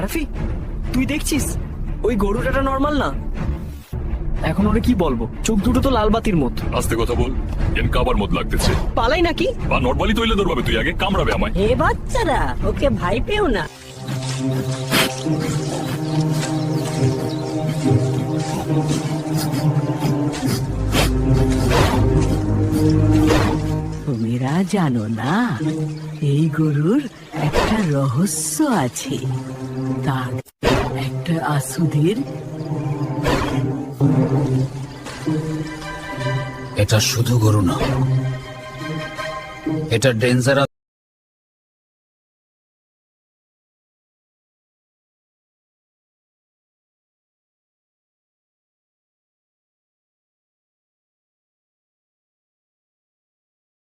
রাফি, তুই দেখছিস ওই গরুটাটা নর্মাল না? এখন ওরে কি বলবো? চোখ দুটো তো লাল বাতির মতো। আস্তে কথা বল, এন কাবার মত লাগতেছে। পালাই নাকি? বা নরমালি তৈলে ধরবে, তুই আগে কামড়াবে আমায়। হে বাচ্চারা, ওকে ভাই পেও না। তুমিরা জানো না এই গরুর একটা রহস্য আছে। তার একটা আসুদের এটা শুধু গরু না, এটা ডেঞ্জারাস